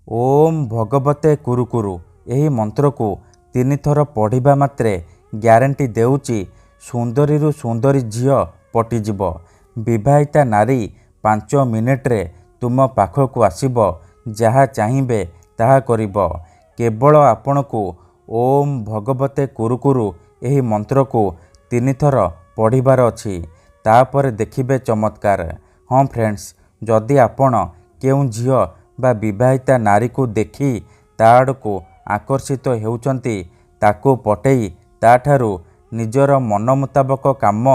ओम भगवते कुरुकुरु यही मंत्र को 3 थर पढ़िबा मात्रे ग्यारंटी देउची सुंदरी रु सुंदरी झियो पटिजिब। विवाहिता नारी 5 मिनिट रे तुम पाखक आसिब, जहा चाहिए ताहा करिब। केवल आपण को ओम भगवते कुरुकुरु यही मंत्र को 3 थर पढ़िबार अछि, तापर देखिबे चमत्कार। हाँ फ्रेंड्स, जदि आपण केउ झियो बा विवाहिता नारी को देखी ता आड़को आकर्षित होउचंती, ताको पटेई ताठारू निजर मन मुताबक काम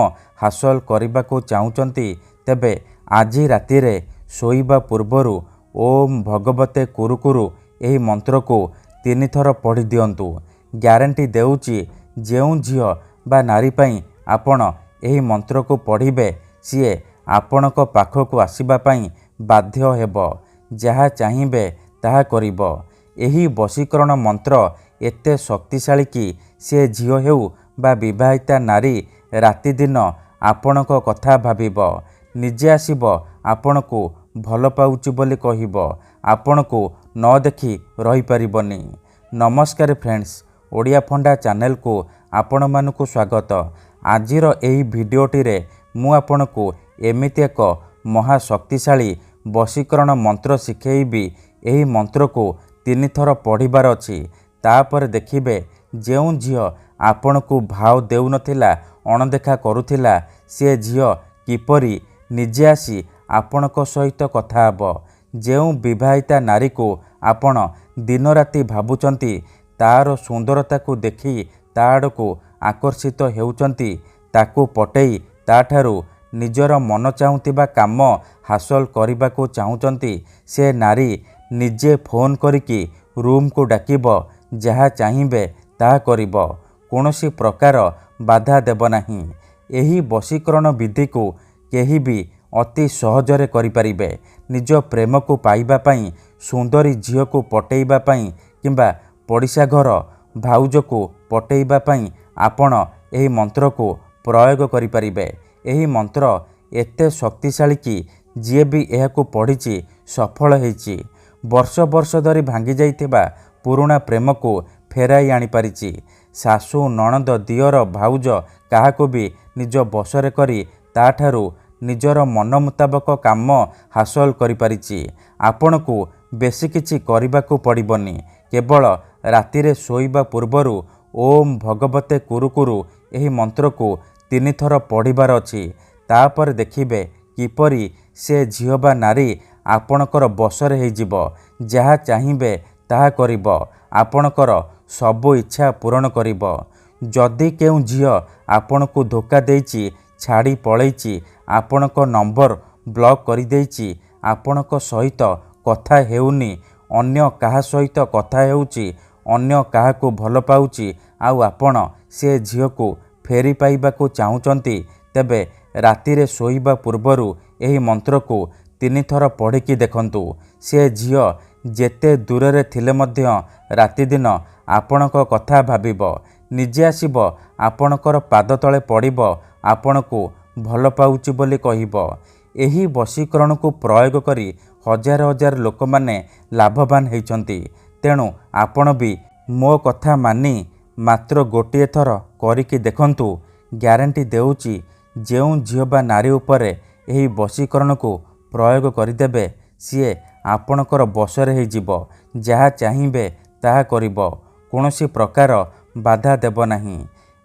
हासिल करने चाहूँगी, तेबे आज राति रे शोइबा पूर्वरु ओम भगवते कुरुकुरु यही मंत्र को 3 थर पढ़ी दियंतु। ग्यारंटी देउची जेउ झियो बा नारी पई आपण यही मंत्र को पढ़िबे सीए आपणक पाखक आसीबा पई बाध्य हेबो, जहा चाहिए ताहा करिब। एही वशीकरण मंत्र एते शक्तिशाली कि से झियो हेउ बा विवाहिता नारी राति दिन आपणक कथा भाबिब, निजे आसीब आपणको भल पाउची बोली कहिब, आपणको न देखि रही परिबनी। नमस्कार फ्रेंड्स, ओडिया फंडा चैनल को आपण मानकु स्वागत। आजिर एही भिडियोटी रे मु आपणको एमिति एक महाशक्तिशाली वशीकरण मंत्र शिखेबी। यही मंत्र को 3 थर पढ़िबार अछि, तापर देखिबे जेउ झियो आपण को भाव देउ नथिला, अणदेखा करुथिला, से झियो किपरि निजे आसी आपणक सहित कथा हबो। जेउ विवाहिता नारी को आपण दिन राति भाबुचंती, तार सुंदरता को देखी ता आड़को आकर्षित हेउचंती, ताको पटेई ताठारू निजर मन चाहुथिबा काम हासिल करने को चाहूँगी, से नारी निजे फोन करिकी रूम को डाकिब, जहा चाहिए ताहा करिब, कोनोसी प्रकार बाधा देब नाही। एही वशीकरण विधि को केही भी अति सहजरे करिपारिबे। निज प्रेम को पाइबा पई, सुंदरी झियो को पटेइबा पई, किंबा पड़िशा घर भाउज को पटेइबा पई आपण एही मंत्र को प्रयोग करिपारिबे। एही मंत्र एते शक्तिशाली कि जी भी यह पढ़ी सफल होइछि। वर्ष वर्ष धरी भांगी जाइथिबा पुराणा प्रेम को फेराई आनी पारिछि। सासु नणंद दियर भाउज काहाको भी निज बसरे करी ताठारू निजर मन मुताबक काम हासिल करि पारिछि। आपण को बेसी किछि करिबाको पड़िबनी, केवल राति रे शोइबा पूर्वरु ओम भगवते कुरुकुरु यही मंत्र को 3 थर पढ़िबार अछि, तापर देखिबे किपरि से झियो बा नारी आपणकर बसरे हेजिब, जहा चाहिए ताहा करिब, आपणकर सबु इच्छा पूरण करिब। जदि केउ झियो आपण को धोखा देइछि, छाड़ी पळेइछि, आपणक नंबर ब्लॉक करि देइछि, आपणक सहित कथा हेउनी, अन्य काहा सहित कथा हेउछि, अन्य काहाको भल पाउछि, आउ आपण से झियो को फेरी पाइबा को चाहूँगी, तेबे राति रे शोइबा पूर्वरु यही मंत्र को 3 थर पढ़िकी देखंतु। से झियो जेते दूर रे थिले मध्य राति दिन आपणक कथा भाबिब, निजे आसीब आपणकर पाद तले पड़िब, आपणको भल पाउची बोली कहिब। एही वशीकरण को प्रयोग करी हजार हजार लोक माने लाभवान हेइचंती। तेणु आपण भी मो कथा मानी मात्र गोटिए थर करिकी देखंतु। ग्यारंटी देउची जेउ झियो बा नारी उपरे एही वशीकरण को प्रयोग करिदेबे, सीए आपणकर बसरे हेजिब, जहा चाहिए ताहा करिब, कोनोसी प्रकार बाधा देब नाही।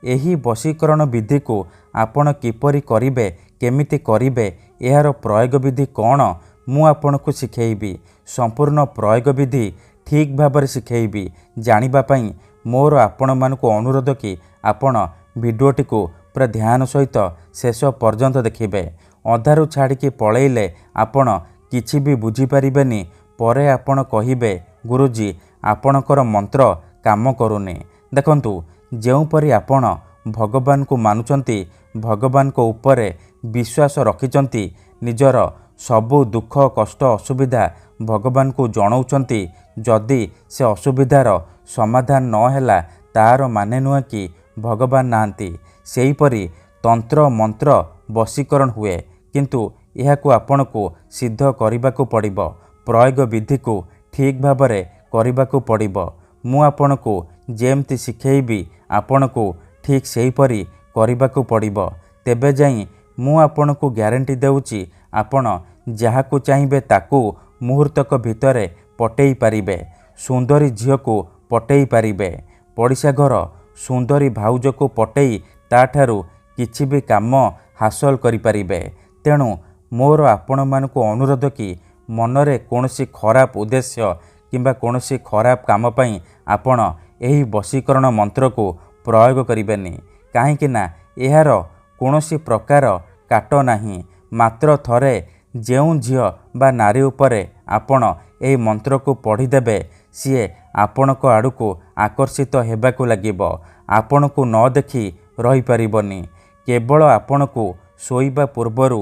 एही वशीकरण विधि को आपण किपरि करिबे, केमिति करिबे, एहार प्रयोग विधि कौन मु आपणको शिखेइबी। संपूर्ण प्रयोग विधि ठीक भाबरे शिखेइबी। जानिबा पई मोर आपण मानकु अनुरोध कि आपण भिडियोटी को पूरा ध्यान सहित शेष पर्यंत देखिबे। अधारू छाड़िकी पळेइले आपण किछि भी बुझी पारिबेनी। परे आपण कहिबे गुरुजी आपणकर मंत्र काम करूनी। देखंतु, जेउपरि आपण भगवान को मानुचंती, भगवान को उपरे विश्वास रखिचंती, निजर सबु दुख कष्ट असुविधा भगवान को जणाउचंती, जदि से असुविधार समाधान न ହେଲା तार माने नुहे कि भगवान नाहांती। सेहीपरि तंत्र मंत्र वशीकरण हुए, किंतु यह आपन को सिद्ध करने को पड़िब। प्रयोग विधि को ଠିକ୍ ଭାବରେ କରିବାକୁ ପଡ଼ିବ। ମୁଁ ଆପଣଙ୍କୁ ଯେମିତି ଶିଖେଇବି ଆପଣଙ୍କୁ ଠିକ୍ ସେହିପରି କରିବାକୁ ପଡ଼ିବ। ତେବେ ଯାଇ ମୁଁ ଆପଣଙ୍କୁ ଗ୍ୟାରେଣ୍ଟି ଦେଉଛି ଆପଣ ଯାହାକୁ ଚାହିଁବେ ତାକୁ ମୁହୂର୍ତ୍ତକ ଭିତରେ ପଟେଇ ପାରିବେ। ସୁନ୍ଦରୀ ଝିଅକୁ ପଟେଇ ପାରିବେ। ପଡ଼ିଶା ଘର ସୁନ୍ଦରୀ ଭାଉଜକୁ ପଟେଇ ତାଠାରୁ କିଛି ବି କାମ ହାସଲ କରିପାରିବେ। ତେଣୁ ମୋର ଆପଣମାନଙ୍କୁ ଅନୁରୋଧ କି ମନରେ କୌଣସି ଖରାପ ଉଦ୍ଦେଶ୍ୟ କିମ୍ବା କୌଣସି ଖରାପ କାମ ପାଇଁ ଆପଣ ଏହି ବଶୀକରଣ ମନ୍ତ୍ରକୁ ପ୍ରୟୋଗ କରିବେନି। କାହିଁକି ନା ଏହାର କୌଣସି ପ୍ରକାର କାଟ ନାହିଁ। ମାତ୍ର ଥରେ ଯେଉଁ ଝିଅ ବା ନାରୀ ଉପରେ ଆପଣ ଏହି ମନ୍ତ୍ରକୁ ପଢ଼ିଦେବେ ସିଏ ଆପଣଙ୍କ ଆଡ଼କୁ ଆକର୍ଷିତ ହେବାକୁ ଲାଗିବ। ଆପଣଙ୍କୁ ନ ଦେଖି ରହିପାରିବନି। କେବଳ ଆପଣଙ୍କୁ ଶୋଇବା ପୂର୍ବରୁ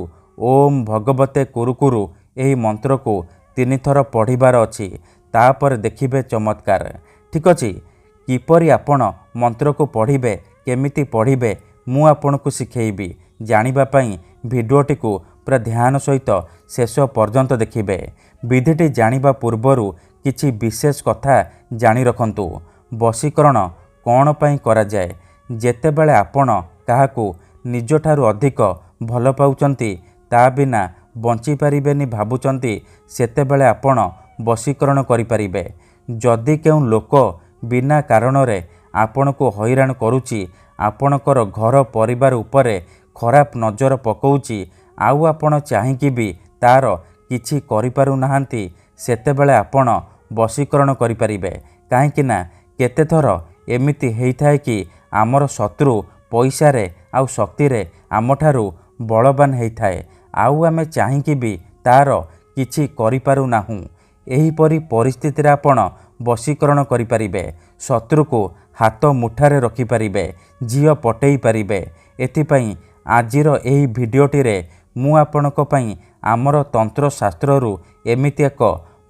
ଓମ୍ ଭଗବତେ କୁରୁକୁରୁ ଏହି ମନ୍ତ୍ରକୁ 3 ଥର ପଢ଼ିବାର ଅଛି। ତାପରେ ଦେଖିବେ ଚମତ୍କାର। ଠିକ୍ ଅଛି। କିପରି ଆପଣ ମନ୍ତ୍ରକୁ ପଢ଼ିବେ, କେମିତି ପଢ଼ିବେ ମୁଁ ଆପଣଙ୍କୁ ଶିଖେଇବି। ଜାଣିବା ପାଇଁ ଭିଡ଼ିଓଟିକୁ ପୁରା ଧ୍ୟାନ ସହିତ ଶେଷ ପର୍ଯ୍ୟନ୍ତ ଦେଖିବେ। ବିଧିଟି ଜାଣିବା ପୂର୍ବରୁ କିଛି ବିଶେଷ କଥା ଜାଣି ରଖନ୍ତୁ। ବଶୀକରଣ କ'ଣ ପାଇଁ କରାଯାଏ? ଯେତେବେଳେ ଆପଣ କାହାକୁ ନିଜଠାରୁ ଅଧିକ ଭଲ ପାଉଛନ୍ତି, ତା ବିନା ବଞ୍ଚିପାରିବେନି ଭାବୁଛନ୍ତି, ସେତେବେଳେ ଆପଣ ବଶୀକରଣ କରିପାରିବେ। ଯଦି କେଉଁ ଲୋକ ବିନା କାରଣରେ ଆପଣଙ୍କୁ ହଇରାଣ କରୁଛି, ଆପଣଙ୍କର ଘର ପରିବାର ଉପରେ ଖରାପ ନଜର ପକାଉଛି, ଆଉ ଆପଣ ଚାହିଁକି ବି ତା'ର କିଛି କରିପାରୁନାହାନ୍ତି, ସେତେବେଳେ ଆପଣ ବଶୀକରଣ କରିପାରିବେ। କାହିଁକିନା କେତେଥର ଏମିତି ହେଇଥାଏ କି ଆମର ଶତ୍ରୁ ପଇସାରେ ଆଉ ଶକ୍ତିରେ ଆମଠାରୁ ବଳବାନ ହେଇଥାଏ, ଆଉ ଆମେ ଚାହିଁକି ବି ତା'ର କିଛି କରିପାରୁନାହୁଁ। ଏହିପରି ପରିସ୍ଥିତିରେ ଆପଣ ବଶୀକରଣ କରିପାରିବେ। ଶତ୍ରୁକୁ ହାତ ମୁଠାରେ ରଖିପାରିବେ। ଝିଅ ପଟେଇ ପାରିବେ। ଏଥିପାଇଁ ଆଜିର ଏହି ଭିଡ଼ିଓଟିରେ ମୁଁ ଆପଣଙ୍କ ପାଇଁ ଆମର ତନ୍ତ୍ରଶାସ୍ତ୍ରରୁ ଏମିତି ଏକ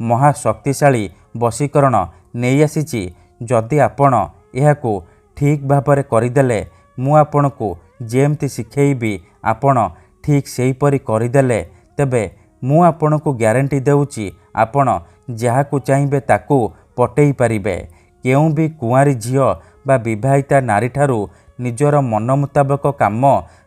ମହାଶକ୍ତିଶାଳୀ ବଶୀକରଣ ନେଇ ଆସିଛି। ଯଦି ଆପଣ ଏହାକୁ ଠିକ୍ ଭାବରେ କରିଦେଲେ, ମୁଁ ଆପଣଙ୍କୁ ଯେମିତି ଶିଖେଇବି ଆପଣ ଠିକ୍ ସେହିପରି କରିଦେଲେ, ତେବେ ମୁଁ ଆପଣଙ୍କୁ ଗ୍ୟାରେଣ୍ଟି ଦେଉଛି ଆପଣ ଯାହାକୁ ଚାହିଁବେ ତାକୁ ପଟେଇ ପାରିବେ। କେଉଁ ବି କୁଆଁରୀ ଝିଅ ବା ବିବାହିତା ନାରୀଠାରୁ ନିଜର ମନ ମୁତାବକ କାମ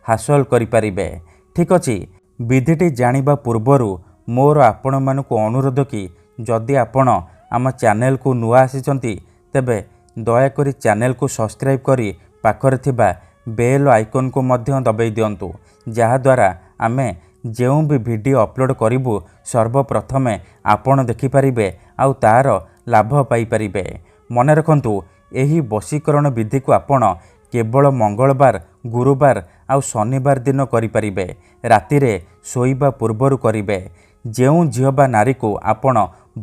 ହାସଲ କରିପାରିବେ। ଠିକ୍ ଅଛି। ବିଧିଟି ଜାଣିବା ପୂର୍ବରୁ ମୋର ଆପଣମାନଙ୍କୁ ଅନୁରୋଧ କି ଯଦି ଆପଣ ଆମ ଚ୍ୟାନେଲକୁ ନୂଆ ଆସିଛନ୍ତି, ତେବେ ଦୟାକରି ଚ୍ୟାନେଲକୁ ସବସ୍କ୍ରାଇବ୍ କରି ପାଖରେ ଥିବା ବେଲ୍ ଆଇକନ୍କୁ ମଧ୍ୟ ଦବାଇ ଦିଅନ୍ତୁ। ଯାହାଦ୍ୱାରା ଆମେ ଯେଉଁ ବି ଭିଡ଼ିଓ ଅପଲୋଡ଼ କରିବୁ ସର୍ବପ୍ରଥମେ ଆପଣ ଦେଖିପାରିବେ ଆଉ ତା'ର ଲାଭ ପାଇପାରିବେ। ମନେ ରଖନ୍ତୁ, ଏହି ବଶୀକରଣ ବିଧିକୁ ଆପଣ କେବଳ ମଙ୍ଗଳବାର, ଗୁରୁବାର ଆଉ ଶନିବାର ଦିନ କରିପାରିବେ। ରାତିରେ ଶୋଇବା ପୂର୍ବରୁ କରିବେ। ଯେଉଁ ଝିଅ ବା ନାରୀକୁ ଆପଣ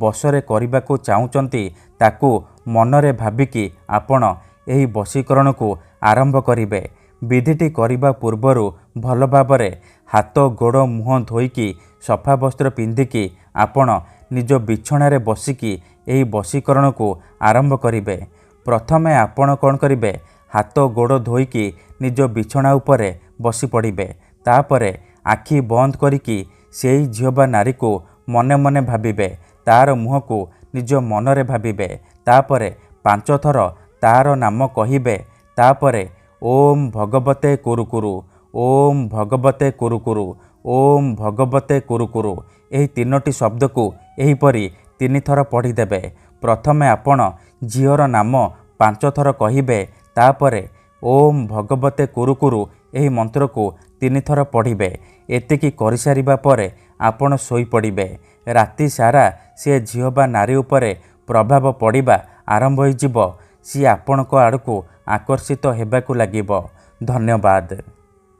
ବଶରେ କରିବାକୁ ଚାହୁଁଛନ୍ତି, ତାକୁ ମନରେ ଭାବିକି ଆପଣ ଏହି ବଶୀକରଣକୁ ଆରମ୍ଭ କରିବେ। ବିଧିଟି କରିବା ପୂର୍ବରୁ ଭଲ ଭାବରେ ହାତ, ଗୋଡ଼, ମୁହଁ ଧୋଇକି ସଫା ବସ୍ତ୍ର ପିନ୍ଧିକି ଆପଣ ନିଜ ବିଛଣାରେ ବସିକି ଏହି ବଶୀକରଣକୁ ଆରମ୍ଭ କରିବେ। ପ୍ରଥମେ ଆପଣ କ'ଣ କରିବେ, ହାତ ଗୋଡ଼ ଧୋଇକି ନିଜ ବିଛଣା ଉପରେ ବସି ପଡ଼ିବେ। ତାପରେ ଆଖି ବନ୍ଦ କରିକି ସେଇ ଝିଅ ବା ନାରୀକୁ ମନେ ମନେ ଭାବିବେ। ତା'ର ମୁହଁକୁ ନିଜ ମନରେ ଭାବିବେ। ତାପରେ 5 ଥର ତା'ର ନାମ କହିବେ। ତାପରେ ଓମ୍ ଭଗବତେ କୁରୁକୁରୁ, ଓମ୍ ଭଗବତେ କୁରୁକୁରୁ, ଓମ୍ ଭଗବତେ କୁରୁକୁରୁ ଏହି 3ଟି ଶବ୍ଦକୁ ଏହିପରି 3 ଥର ପଢ଼ିଦେବେ। ପ୍ରଥମେ ଆପଣ ଝିଅର ନାମ 5 ଥର କହିବେ। ତାପରେ ଓମ୍ ଭଗବତେ କୁରୁକୁରୁ ଏହି ମନ୍ତ୍ରକୁ 3 ଥର ପଢ଼ିବେ। ଏତିକି କରିସାରିବା ପରେ ଆପଣ ଶୋଇପଡ଼ିବେ। ରାତି ସାରା ସେ ଝିଅ ବା ନାରୀ ଉପରେ ପ୍ରଭାବ ପଡ଼ିବା ଆରମ୍ଭ ହୋଇଯିବ। ସିଏ ଆପଣଙ୍କ ଆଡ଼କୁ ଆକର୍ଷିତ ହେବାକୁ ଲାଗିବ। ଧନ୍ୟବାଦ।